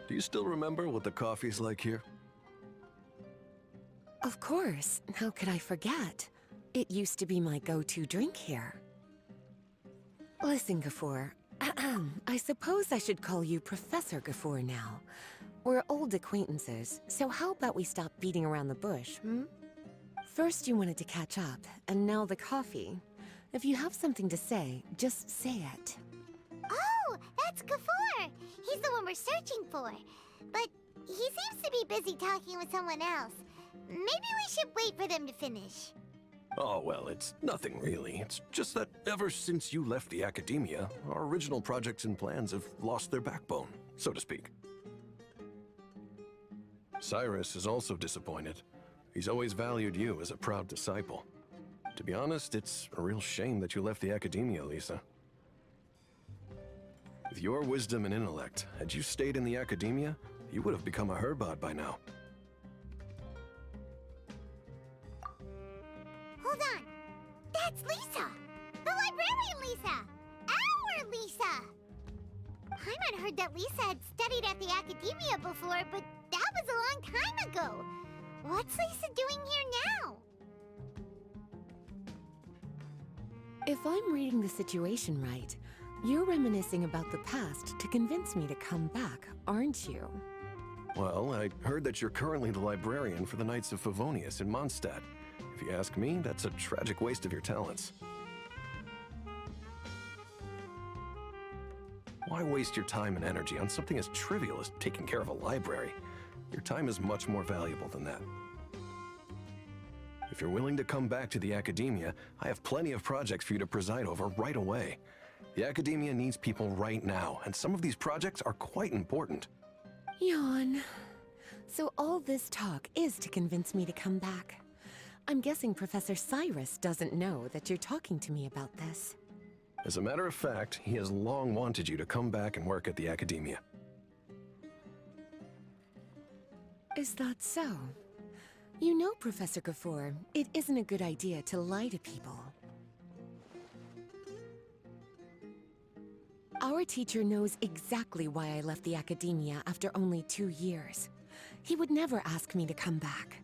Do you still remember what the coffee's like here? Of course. How could I forget? It used to be my go-to drink here. Listen, Gafoor. I suppose I should call you Professor Gafoor now. We're old acquaintances, so how about we stop beating around the bush, hmm? First you wanted to catch up, and now the coffee. If you have something to say, just say it. Oh, that's Gafoor! He's the one we're searching for. But he seems to be busy talking with someone else. Maybe we should wait for them to finish. Oh, well, it's nothing really. It's just that ever since you left the academia, our original projects and plans have lost their backbone, so to speak. Cyrus is also disappointed. He's always valued you as a proud disciple. To be honest, it's a real shame that you left the academia, Lisa. With your wisdom and intellect, had you stayed in the academia, you would have become a Herbot by now. Hold on! That's Lisa! The librarian Lisa! Our Lisa! Paimon heard that Lisa had studied at the academia before, but that was a long time ago. What's Lisa doing here now? If I'm reading the situation right, you're reminiscing about the past to convince me to come back, aren't you? Well, I heard that you're currently the librarian for the Knights of Favonius in Mondstadt. If you ask me, that's a tragic waste of your talents. Why waste your time and energy on something as trivial as taking care of a library? Your time is much more valuable than that. If you're willing to come back to the academia, I have plenty of projects for you to preside over right away. The academia needs people right now, and some of these projects are quite important. Yawn. So all this talk is to convince me to come back. I'm guessing Professor Cyrus doesn't know that you're talking to me about this. As a matter of fact, he has long wanted you to come back and work at the academia. Is that so? You know, Professor Gafoor, it isn't a good idea to lie to people. Our teacher knows exactly why I left the academia after only 2 years. He would never ask me to come back.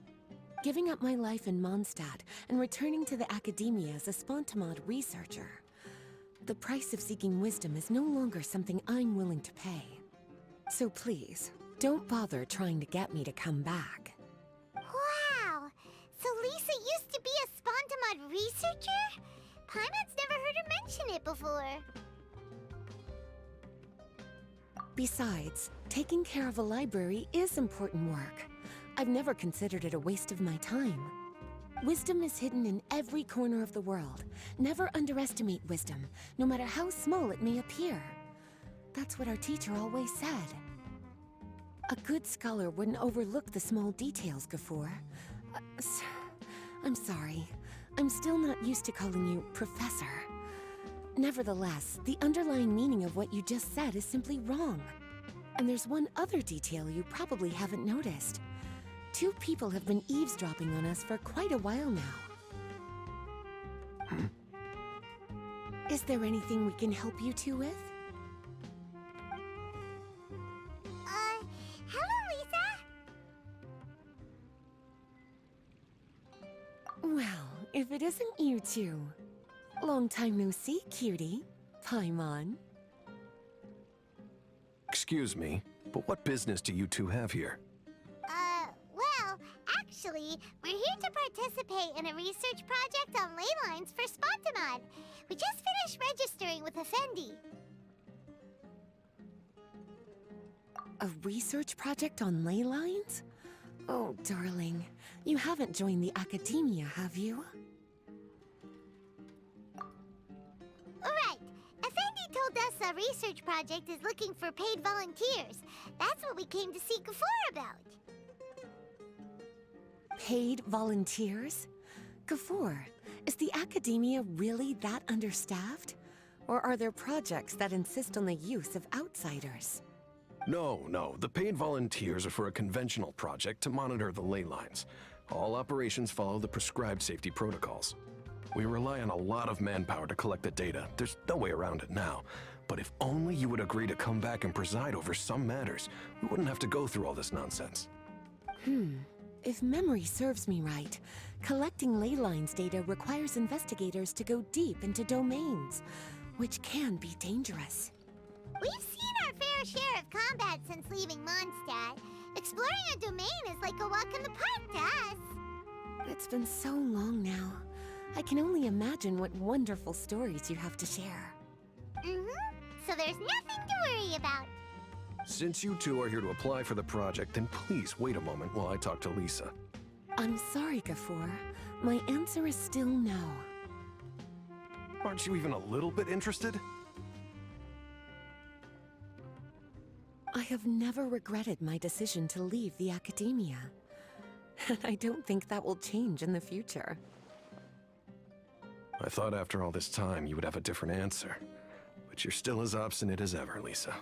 Giving up my life in Mondstadt and returning to the academia as a Spontamod researcher. The price of seeking wisdom is no longer something I'm willing to pay. So please, don't bother trying to get me to come back. Wow! So Lisa used to be a Spontamod researcher? Paimon's never heard her mention it before. Besides, taking care of a library is important work. I've never considered it a waste of my time. Wisdom is hidden in every corner of the world. Never underestimate wisdom, no matter how small it may appear. That's what our teacher always said. A good scholar wouldn't overlook the small details, Gafoor. I'm sorry. I'm still not used to calling you Professor. Nevertheless, the underlying meaning of what you just said is simply wrong. And there's one other detail you probably haven't noticed. 2 people have been eavesdropping on us for quite a while now. Is there anything we can help you 2 with? Hello, Lisa? Well, if it isn't you 2. Long time no see, cutie. Paimon. Excuse me, but what business do you two have here? Well, actually, we're here to participate in a research project on ley lines for Spontamod. We just finished registering with Effendi. A research project on ley lines? Oh, darling. You haven't joined the academia, have you? Right. Effendi told us a research project is looking for paid volunteers. That's what we came to see Gafoor about. Paid volunteers? Gafoor, is the academia really that understaffed? Or are there projects that insist on the use of outsiders? No. The paid volunteers are for a conventional project to monitor the ley lines. All operations follow the prescribed safety protocols. We rely on a lot of manpower to collect the data. There's no way around it now. But if only you would agree to come back and preside over some matters, we wouldn't have to go through all this nonsense. If memory serves me right, collecting ley lines data requires investigators to go deep into domains, which can be dangerous. We've seen our fair share of combat since leaving Mondstadt. Exploring a domain is like a walk in the park to us. It's been so long now. I can only imagine what wonderful stories you have to share. So there's nothing to worry about. Since you two are here to apply for the project, then please wait a moment while I talk to Lisa. I'm sorry, Gafoor. My answer is still no. Aren't you even a little bit interested? I have never regretted my decision to leave the academia. And I don't think that will change in the future. I thought after all this time you would have a different answer. But you're still as obstinate as ever, Lisa.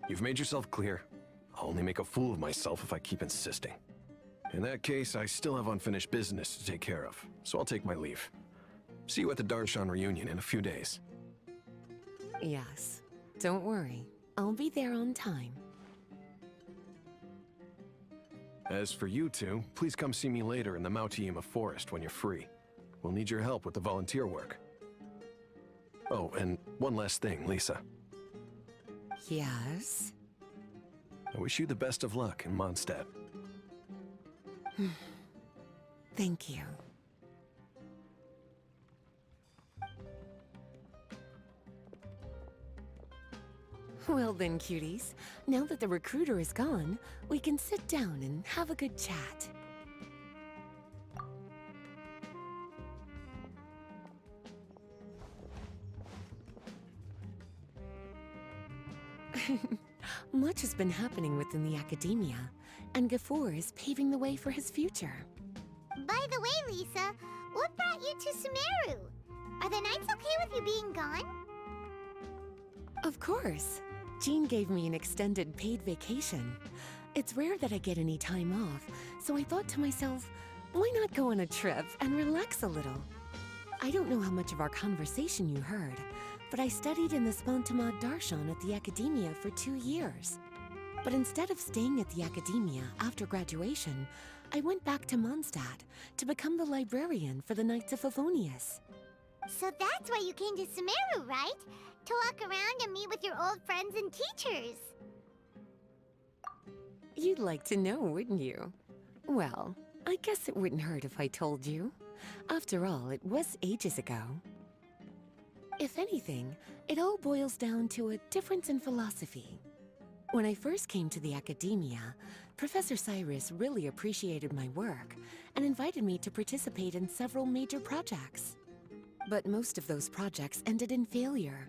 You've made yourself clear. I'll only make a fool of myself if I keep insisting. In that case, I still have unfinished business to take care of, so I'll take my leave. See you at the Darshan reunion in a few days. Yes. Don't worry. I'll be there on time. As for you two, please come see me later in the Mautiima forest when you're free. We'll need your help with the volunteer work. Oh, and one last thing, Lisa. Yes? I wish you the best of luck in Mondstadt. Thank you. Well then, cuties. Now that the recruiter is gone, we can sit down and have a good chat. Much has been happening within the academia, and Gafoor is paving the way for his future. By the way, Lisa, what brought you to SUMERU? Are the Knights okay with you being gone? Of course. Jean gave me an extended paid vacation. It's rare that I get any time off, so I thought to myself, why not go on a trip and relax a little? I don't know how much of our conversation you heard, but I studied in the Spontamad Darshan at the Academia for 2 years. But instead of staying at the Academia after graduation, I went back to Mondstadt to become the librarian for the Knights of Favonius. So that's why you came to SUMERU, right? To walk around and meet with your old friends and teachers. You'd like to know, wouldn't you? Well, I guess it wouldn't hurt if I told you. After all, it was ages ago. If anything, it all boils down to a difference in philosophy. When I first came to the Academia, Professor Cyrus really appreciated my work and invited me to participate in several major projects. But most of those projects ended in failure.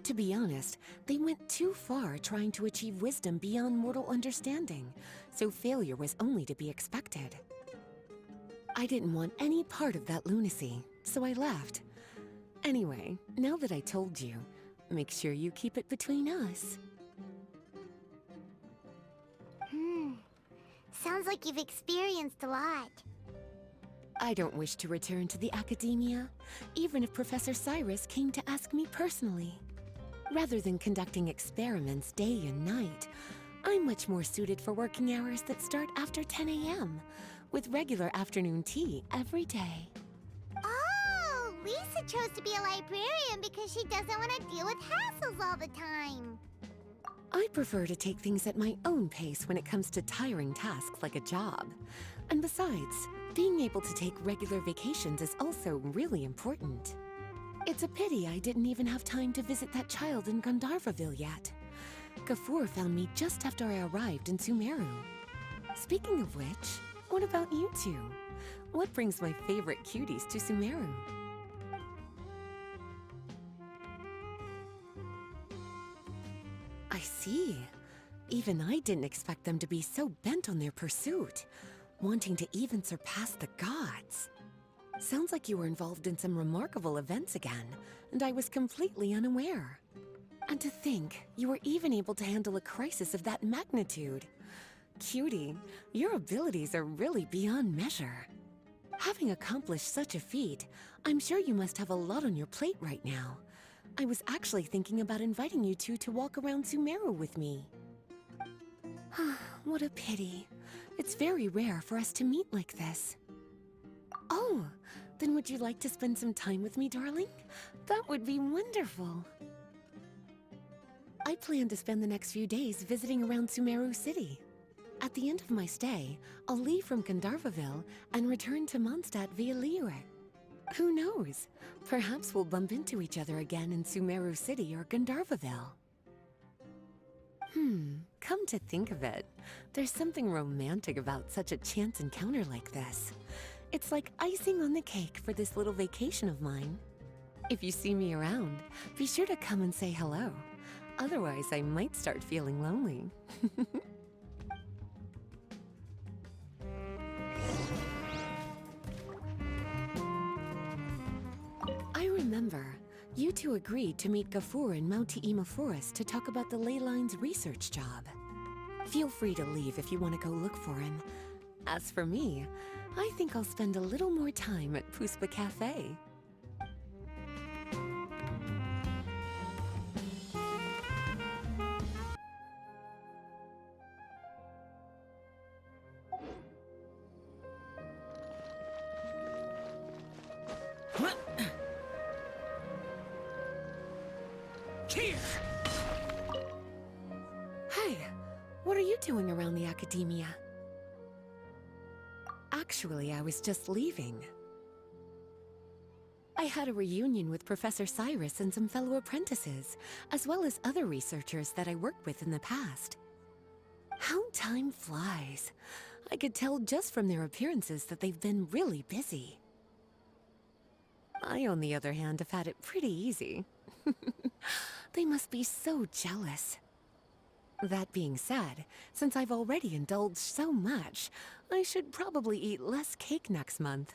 To be honest, they went too far trying to achieve wisdom beyond mortal understanding, so failure was only to be expected. I didn't want any part of that lunacy, so I left. Anyway, now that I told you, make sure you keep it between us. Sounds like you've experienced a lot. I don't wish to return to the Academia, even if Professor Cyrus came to ask me personally. Rather than conducting experiments day and night, I'm much more suited for working hours that start after 10 a.m., with regular afternoon tea every day. Oh, Lisa chose to be a librarian because she doesn't want to deal with hassles all the time. I prefer to take things at my own pace when it comes to tiring tasks like a job. And besides, being able to take regular vacations is also really important. It's a pity I didn't even have time to visit that child in Gandharvaville yet. Gafoor found me just after I arrived in SUMERU. Speaking of which, what about you two? What brings my favorite cuties to SUMERU? I see. Even I didn't expect them to be so bent on their pursuit, wanting to even surpass the gods. Sounds like you were involved in some remarkable events again, and I was completely unaware. And to think, you were even able to handle a crisis of that magnitude. Cutie, your abilities are really beyond measure. Having accomplished such a feat, I'm sure you must have a lot on your plate right now. I was actually thinking about inviting you two to walk around SUMERU with me. What a pity. It's very rare for us to meet like this. Oh, then would you like to spend some time with me, darling? That would be wonderful. I plan to spend the next few days visiting around SUMERU City. At the end of my stay, I'll leave from Gandharvaville and return to Mondstadt via Liyue. Who knows? Perhaps we'll bump into each other again in SUMERU City or Gandharvaville. Come to think of it, there's something romantic about such a chance encounter like this. It's like icing on the cake for this little vacation of mine. If you see me around, be sure to come and say hello. Otherwise, I might start feeling lonely. I remember, you two agreed to meet Gafur in Mount Te'ima Forest to talk about the ley lines research job. Feel free to leave if you want to go look for him. As for me, I think I'll spend a little more time at Puspa Cafe. Hey, what are you doing around the academia? Actually, I was just leaving. I had a reunion with Professor Cyrus and some fellow apprentices, as well as other researchers that I worked with in the past. How time flies. I could tell just from their appearances that they've been really busy. I, on the other hand, have had it pretty easy. They must be so jealous. That being said, since I've already indulged so much, I should probably eat less cake next month.